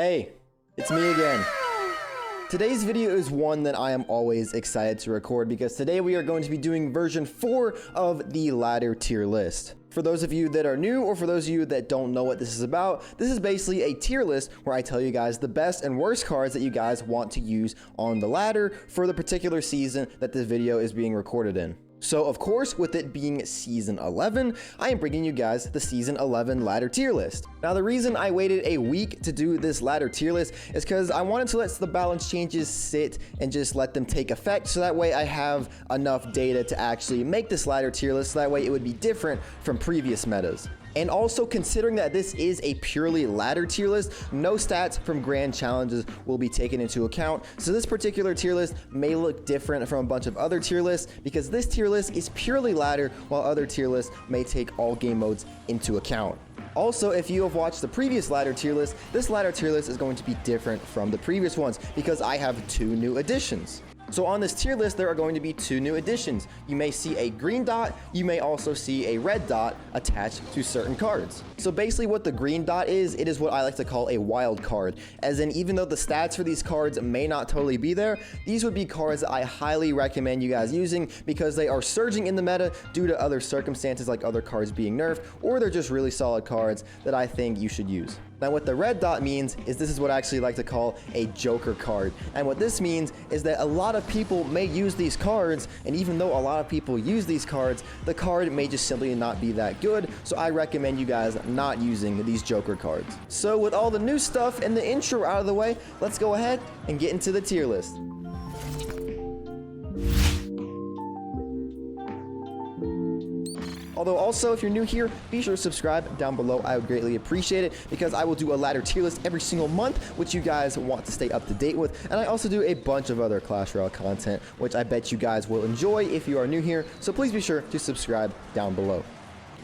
Hey, it's me again. Today's video is one that I am always excited to record because today we are going to be doing version 4 of the ladder tier list. For those of you that are new or for those of you that don't know what this is about, this is basically a tier list where I tell you guys the best and worst cards that you guys want to use on the ladder for the particular season that this video is being recorded in. So of course, with it being season 11, I am bringing you guys the season 11 ladder tier list. Now the reason I waited a week to do this ladder tier list is because I wanted to let the balance changes sit and just let them take effect, so that way I have enough data to actually make this ladder tier list, so that way it would be different from previous metas. And also, considering that this is a purely ladder tier list, no stats from grand challenges will be taken into account. So this particular tier list may look different from a bunch of other tier lists because this tier list is purely ladder, while other tier lists may take all game modes into account. Also, if you have watched the previous ladder tier list, this ladder tier list is going to be different from the previous ones because I have 2 new additions. So on this tier list, there are going to be 2 new additions. You may see a green dot, you may also see a red dot attached to certain cards. So basically what the green dot is, it is what I like to call a wild card. As in, even though the stats for these cards may not totally be there, these would be cards that I highly recommend you guys using because they are surging in the meta due to other circumstances like other cards being nerfed, or they're just really solid cards that I think you should use. Now what the red dot means is this is what I actually like to call a joker card. And what this means is that a lot of people may use these cards, and even though a lot of people use these cards, the card may just simply not be that good. So I recommend you guys not using these joker cards. So with all the new stuff and the intro out of the way, let's go ahead and get into the tier list. Although also, if you're new here, be sure to subscribe down below. I would greatly appreciate it because I will do a ladder tier list every single month, which you guys want to stay up to date with. And I also do a bunch of other Clash Royale content, which I bet you guys will enjoy if you are new here. So please be sure to subscribe down below.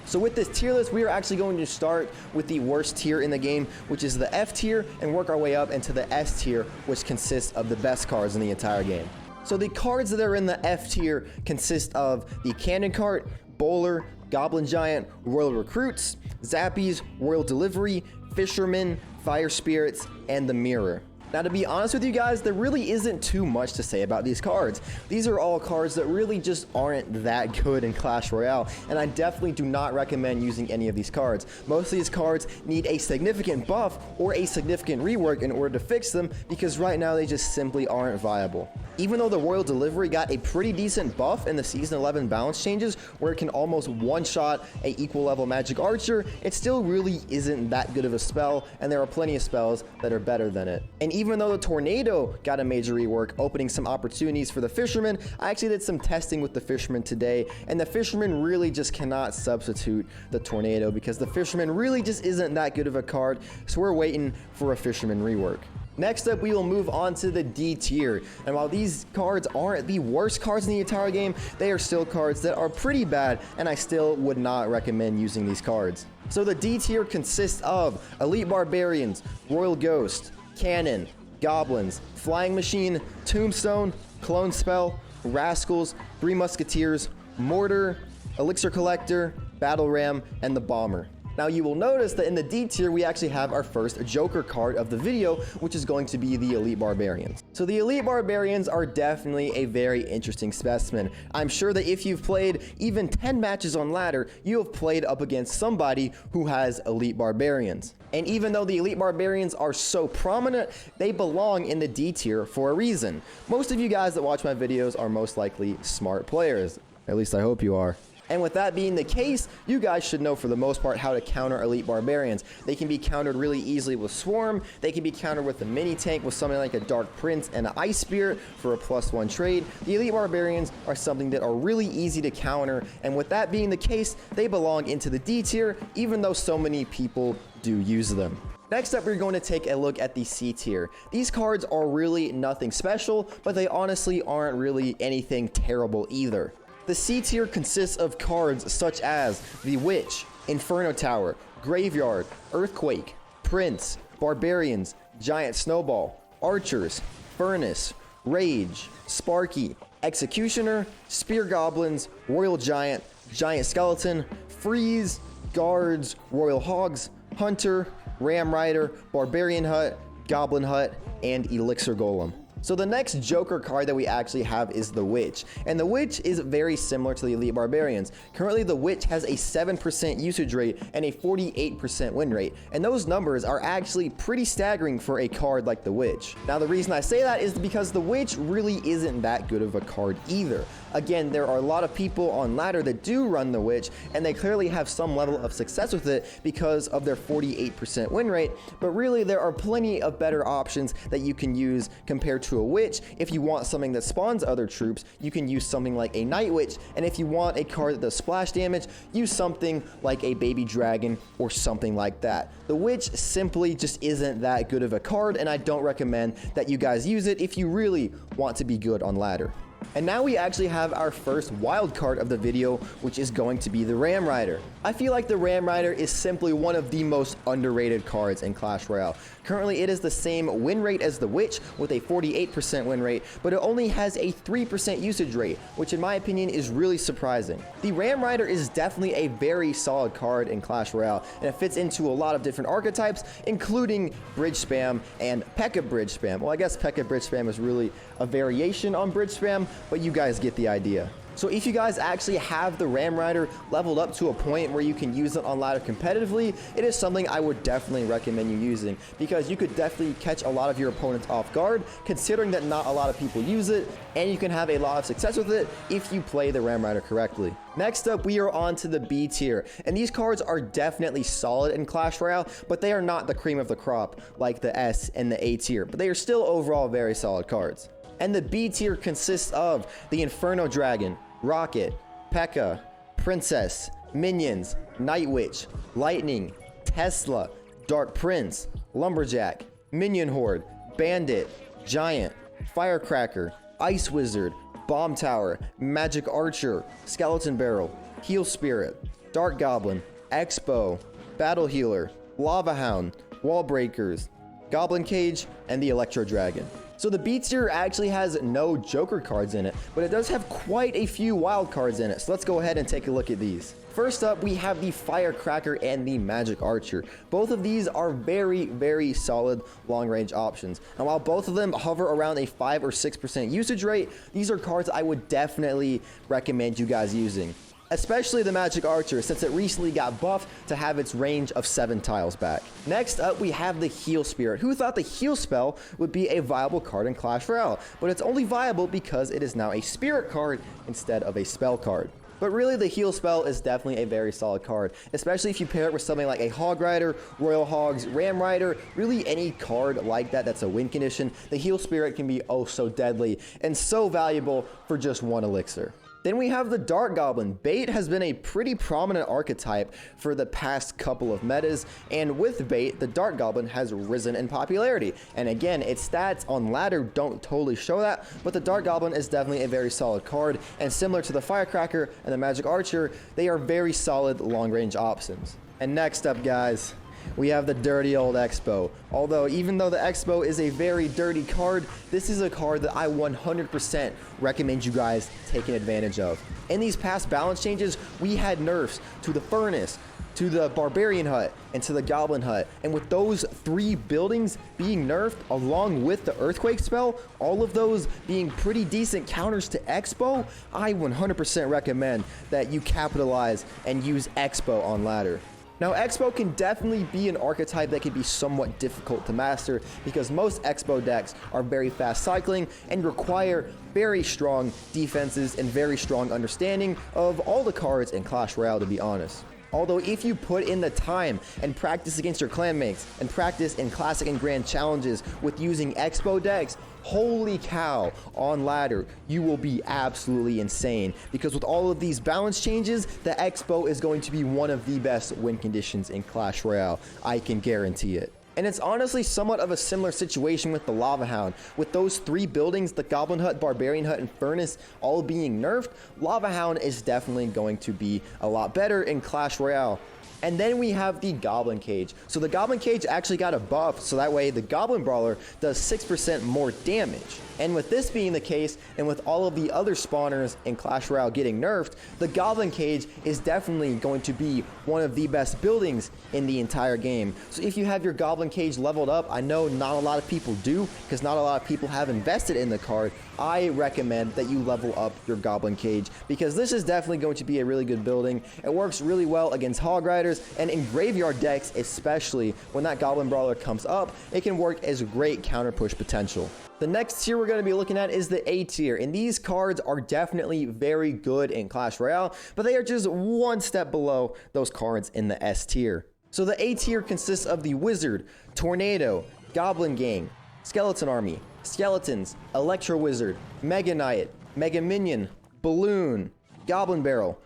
So with this tier list, we are actually going to start with the worst tier in the game, which is the F tier, and work our way up into the S tier, which consists of the best cards in the entire game. So the cards that are in the F tier consist of the Cannon Cart, Bowler, Goblin Giant, Royal Recruits, Zappies, Royal Delivery, Fisherman, Fire Spirits, and the Mirror. Now, to be honest with you guys, there really isn't too much to say about these cards. These are all cards that really just aren't that good in Clash Royale, and I definitely do not recommend using any of these cards. Most of these cards need a significant buff or a significant rework in order to fix them, because right now they just simply aren't viable. Even though the Royal Delivery got a pretty decent buff in the Season 11 balance changes, where it can almost one-shot a equal level Magic Archer, it still really isn't that good of a spell, and there are plenty of spells that are better than it. And even though the Tornado got a major rework, opening some opportunities for the Fisherman, I actually did some testing with the Fisherman today, and the Fisherman really just cannot substitute the Tornado because the Fisherman really just isn't that good of a card, so we're waiting for a Fisherman rework. Next up, we will move on to the D tier. And while these cards aren't the worst cards in the entire game, they are still cards that are pretty bad, and I still would not recommend using these cards. So the D tier consists of Elite Barbarians, Royal Ghost, Cannon, Goblins, Flying Machine, Tombstone, Clone Spell, Rascals, 3 Musketeers, Mortar, Elixir Collector, Battle Ram, and the Bomber. Now you will notice that in the D tier, we actually have our first Joker card of the video, which is going to be the Elite Barbarians. So the Elite Barbarians are definitely a very interesting specimen. I'm sure that if you've played even 10 matches on ladder, you have played up against somebody who has Elite Barbarians. And even though the Elite Barbarians are so prominent, they belong in the D tier for a reason. Most of you guys that watch my videos are most likely smart players. At least I hope you are. And with that being the case, you guys should know for the most part how to counter Elite Barbarians. They can be countered really easily with Swarm. They can be countered with a mini tank with something like a Dark Prince and an Ice Spirit for a +1 trade. The Elite Barbarians are something that are really easy to counter, and with that being the case, they belong into the D tier, even though so many people do use them. Next up, we're going to take a look at the C tier. These cards are really nothing special, but they honestly aren't really anything terrible either. The C tier consists of cards such as the Witch, Inferno Tower, Graveyard, Earthquake, Prince, Barbarians, Giant Snowball, Archers, Furnace, Rage, Sparky, Executioner, Spear Goblins, Royal Giant, Giant Skeleton, Freeze, Guards, Royal Hogs, Hunter, Ram Rider, Barbarian Hut, Goblin Hut, and Elixir Golem. So the next Joker card that we actually have is the Witch, and the Witch is very similar to the Elite Barbarians. Currently the Witch has a 7% usage rate and a 48% win rate, and those numbers are actually pretty staggering for a card like the Witch. Now the reason I say that is because the Witch really isn't that good of a card either. Again, there are a lot of people on ladder that do run the Witch, and they clearly have some level of success with it because of their 48% win rate, but really there are plenty of better options that you can use compared to a Witch. If you want something that spawns other troops, you can use something like a Night Witch, and if you want a card that does splash damage, use something like a Baby Dragon or something like that. The Witch simply just isn't that good of a card, and I don't recommend that you guys use it if you really want to be good on ladder. And now we actually have our first wild card of the video, which is going to be the Ram Rider. I feel like the Ram Rider is simply one of the most underrated cards in Clash Royale. Currently it is the same win rate as the Witch with a 48% win rate, but it only has a 3% usage rate, which in my opinion is really surprising. The Ram Rider is definitely a very solid card in Clash Royale, and it fits into a lot of different archetypes, including Bridge Spam and P.E.K.K.A. Bridge Spam. Well, I guess P.E.K.K.A. Bridge Spam is really a variation on Bridge Spam, but you guys get the idea. So if you guys actually have the Ram Rider leveled up to a point where you can use it on ladder competitively, it is something I would definitely recommend you using, because you could definitely catch a lot of your opponents off guard, considering that not a lot of people use it, and you can have a lot of success with it if you play the Ram Rider correctly. Next up, we are on to the B tier, and these cards are definitely solid in Clash Royale, but they are not the cream of the crop like the S and the A tier, but they are still overall very solid cards. And the B tier consists of the Inferno Dragon, Rocket, P.E.K.K.A., Princess, Minions, Night Witch, Lightning, Tesla, Dark Prince, Lumberjack, Minion Horde, Bandit, Giant, Firecracker, Ice Wizard, Bomb Tower, Magic Archer, Skeleton Barrel, Heal Spirit, Dark Goblin, Expo, Battle Healer, Lava Hound, Wall Breakers, Goblin Cage, and the Electro Dragon. So the B tier actually has no Joker cards in it, but it does have quite a few wild cards in it. So let's go ahead and take a look at these. First up, we have the Firecracker and the Magic Archer. Both of these are very, very solid long-range options. And while both of them hover around a 5 or 6% usage rate, these are cards I would definitely recommend you guys using. Especially the Magic Archer, since it recently got buffed to have its range of 7 tiles back. Next up, we have the Heal Spirit. Who thought the Heal spell would be a viable card in Clash Royale? But it's only viable because it is now a Spirit card instead of a spell card. But really, the Heal spell is definitely a very solid card, especially if you pair it with something like a Hog Rider, Royal Hogs, Ram Rider, really any card like that that's a win condition. The Heal Spirit can be oh so deadly and so valuable for just 1 elixir. Then we have the Dark Goblin. Bait has been a pretty prominent archetype for the past couple of metas, and with Bait, the Dark Goblin has risen in popularity. And again, its stats on ladder don't totally show that, but the Dark Goblin is definitely a very solid card, and similar to the Firecracker and the Magic Archer, they are very solid long-range options. And next up, guys, we have the dirty old Expo. Although, even though the Expo is a very dirty card, this is a card that I 100% recommend you guys taking advantage of. In these past balance changes, we had nerfs to the Furnace, to the Barbarian Hut, and to the Goblin Hut. And with those 3 buildings being nerfed, along with the Earthquake spell, all of those being pretty decent counters to Expo, I 100% recommend that you capitalize and use Expo on ladder. Now, Expo can definitely be an archetype that can be somewhat difficult to master because most Expo decks are very fast cycling and require very strong defenses and very strong understanding of all the cards in Clash Royale, to be honest. Although if you put in the time and practice against your clanmates and practice in classic and grand challenges with using Expo decks, holy cow, on ladder, you will be absolutely insane. Because with all of these balance changes, the Expo is going to be one of the best win conditions in Clash Royale. I can guarantee it. And it's honestly somewhat of a similar situation with the Lava Hound. With those 3 buildings, the Goblin Hut, Barbarian Hut, and Furnace all being nerfed, Lava Hound is definitely going to be a lot better in Clash Royale. And then we have the Goblin Cage. So the Goblin Cage actually got a buff, so that way the Goblin Brawler does 6% more damage. And with this being the case, and with all of the other spawners in Clash Royale getting nerfed, the Goblin Cage is definitely going to be one of the best buildings in the entire game. So if you have your Goblin Goblin Cage leveled up. I know not a lot of people do because not a lot of people have invested in the card. I recommend that you level up your Goblin Cage because this is definitely going to be a really good building. It works really well against Hog Riders and in graveyard decks, especially when that Goblin Brawler comes up, it can work as great counter push potential. The next tier we're going to be looking at is the A tier, and these cards are definitely very good in Clash Royale, but they are just one step below those cards in the S tier. So the A tier consists of the Wizard, Tornado, Goblin Gang, Skeleton Army, Skeletons, Electro Wizard, Mega Knight, Mega Minion, Balloon, Goblin Barrel,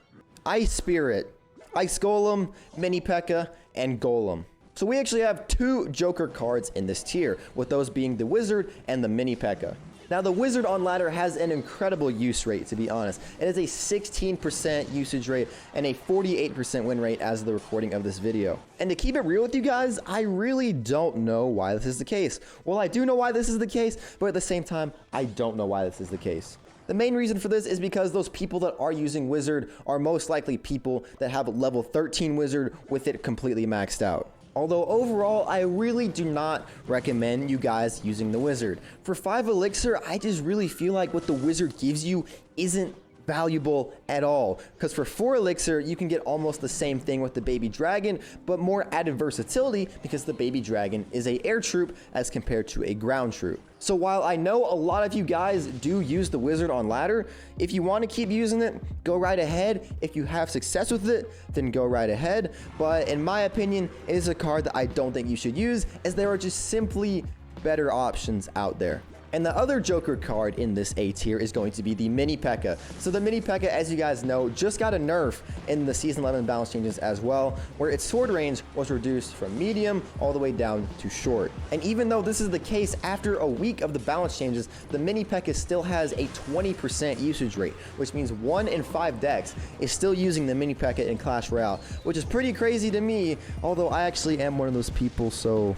Ice Spirit, Ice Golem, Mini P.E.K.K.A, and Golem. So we actually have 2 Joker cards in this tier, with those being the Wizard and the Mini P.E.K.K.A. Now the Wizard on ladder has an incredible use rate, to be honest. It is a 16% usage rate and a 48% win rate as of the recording of this video. And to keep it real with you guys, I really don't know why this is the case. Well, I do know why this is the case, but at the same time, I don't know why this is the case. The main reason for this is because those people that are using Wizard are most likely people that have a level 13 Wizard with it completely maxed out. Although overall, I really do not recommend you guys using the Wizard. For 5 Elixir, I just really feel like what the Wizard gives you isn't valuable at all, because for 4 Elixir you can get almost the same thing with the Baby Dragon, but more added versatility because the Baby Dragon is a air troop as compared to a ground troop. So while I know a lot of you guys do use the Wizard on ladder, if you want to keep using it, go right ahead. If you have success with it, then go right ahead. But in my opinion, it is a card that I don't think you should use, as there are just simply better options out there. And the other Joker card in this A tier is going to be the Mini P.E.K.K.A. So the Mini P.E.K.K.A, as you guys know, just got a nerf in the Season 11 balance changes as well, where its sword range was reduced from medium all the way down to short. And even though this is the case after a week of the balance changes, the Mini P.E.K.K.A still has a 20% usage rate, which means 1 in 5 decks is still using the Mini P.E.K.K.A in Clash Royale, which is pretty crazy to me, although I actually am one of those people, so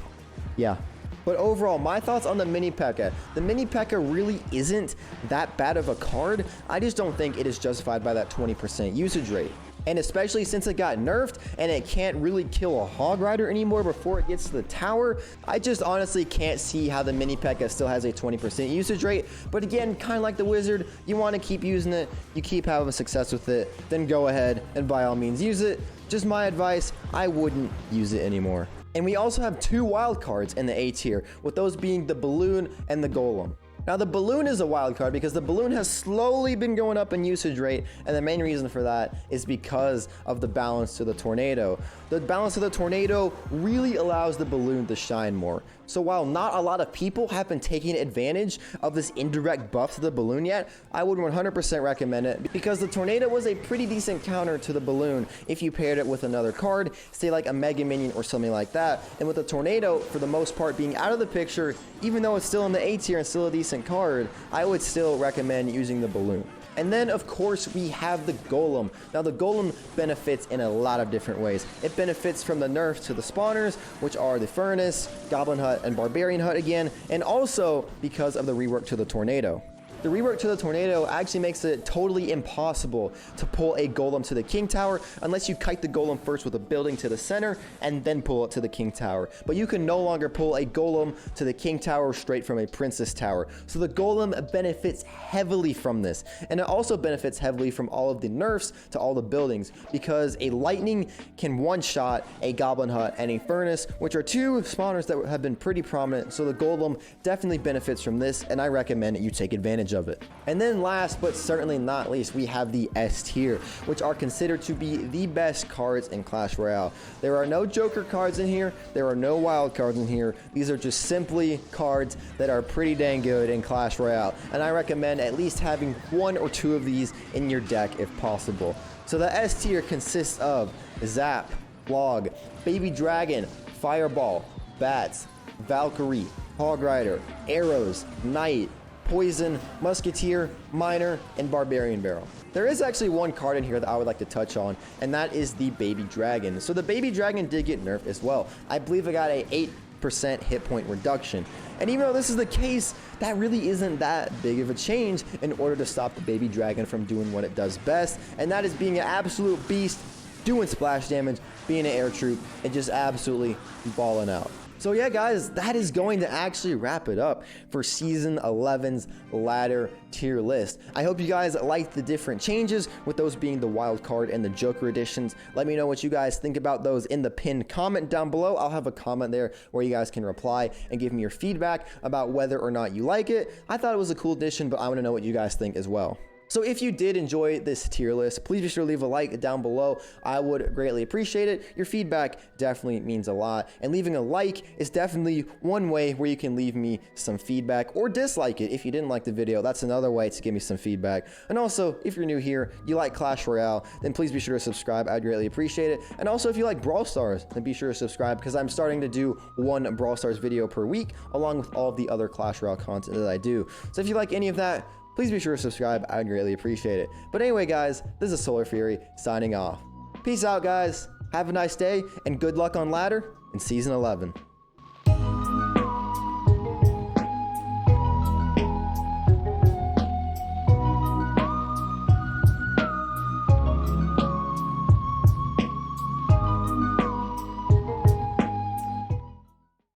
yeah. But overall, my thoughts on the Mini P.E.K.K.A. The Mini P.E.K.K.A really isn't that bad of a card. I just don't think it is justified by that 20% usage rate. And especially since it got nerfed and it can't really kill a Hog Rider anymore before it gets to the tower, I just honestly can't see how the Mini P.E.K.K.A still has a 20% usage rate. But again, kind of like the Wizard, you want to keep using it, you keep having success with it, then go ahead and by all means use it. Just my advice, I wouldn't use it anymore. And we also have 2 wild cards in the A tier, with those being the Balloon and the Golem. Now the Balloon is a wild card because the Balloon has slowly been going up in usage rate, and the main reason for that is because of the balance to the Tornado. The balance to the Tornado really allows the Balloon to shine more. So while not a lot of people have been taking advantage of this indirect buff to the Balloon yet, I would 100% recommend it because the Tornado was a pretty decent counter to the Balloon if you paired it with another card, say like a Mega Minion or something like that. And with the Tornado, for the most part, being out of the picture, even though it's still in the A tier and still a decent card, I would still recommend using the Balloon. And then, of course, we have the Golem. Now, the Golem benefits in a lot of different ways. It benefits from the nerfs to the spawners, which are the Furnace, Goblin Hut, and Barbarian Hut again, and also because of the rework to the Tornado. The rework to the Tornado actually makes it totally impossible to pull a Golem to the King Tower unless you kite the Golem first with a building to the center and then pull it to the King Tower. But you can no longer pull a Golem to the King Tower straight from a Princess Tower. So the Golem benefits heavily from this. And it also benefits heavily from all of the nerfs to all the buildings, because a Lightning can one-shot a Goblin Hut and a Furnace, which are 2 spawners that have been pretty prominent. So the Golem definitely benefits from this, and I recommend that you take advantage of it. And then last but certainly not least, we have the S tier, which are considered to be the best cards in Clash Royale. There are no Joker cards in here, there are no wild cards in here. These are just simply cards that are pretty dang good in Clash Royale, and I recommend at least having 1 or 2 of these in your deck if possible. So the S tier consists of Zap, Log, Baby Dragon, Fireball, Bats, Valkyrie, Hog Rider, Arrows, Knight, Poison, Musketeer, Miner, and Barbarian Barrel. There is actually 1 card in here that I would like to touch on, and that is the Baby Dragon. So the Baby Dragon did get nerfed as well. I believe it got a 8% hit point reduction. And even though this is the case, that really isn't that big of a change in order to stop the Baby Dragon from doing what it does best, and that is being an absolute beast, doing splash damage, being an air troop, and just absolutely balling out. So yeah, guys, that is going to actually wrap it up for Season 11's ladder tier list. I hope you guys liked the different changes, with those being the wild card and the Joker editions. Let me know what you guys think about those in the pinned comment down below. I'll have a comment there where you guys can reply and give me your feedback about whether or not you like it. I thought it was a cool addition, but I want to know what you guys think as well. So if you did enjoy this tier list, please be sure to leave a like down below. I would greatly appreciate it. Your feedback definitely means a lot. And leaving a like is definitely one way where you can leave me some feedback, or dislike it if you didn't like the video. That's another way to give me some feedback. And also, if you're new here, you like Clash Royale, then please be sure to subscribe. I'd greatly appreciate it. And also, if you like Brawl Stars, then be sure to subscribe, because I'm starting to do one Brawl Stars video per week, along with all of the other Clash Royale content that I do. So if you like any of that, please be sure to subscribe. I'd greatly appreciate it. But anyway, guys, this is SolarFury signing off. Peace out, guys. Have a nice day, and good luck on ladder in Season 11.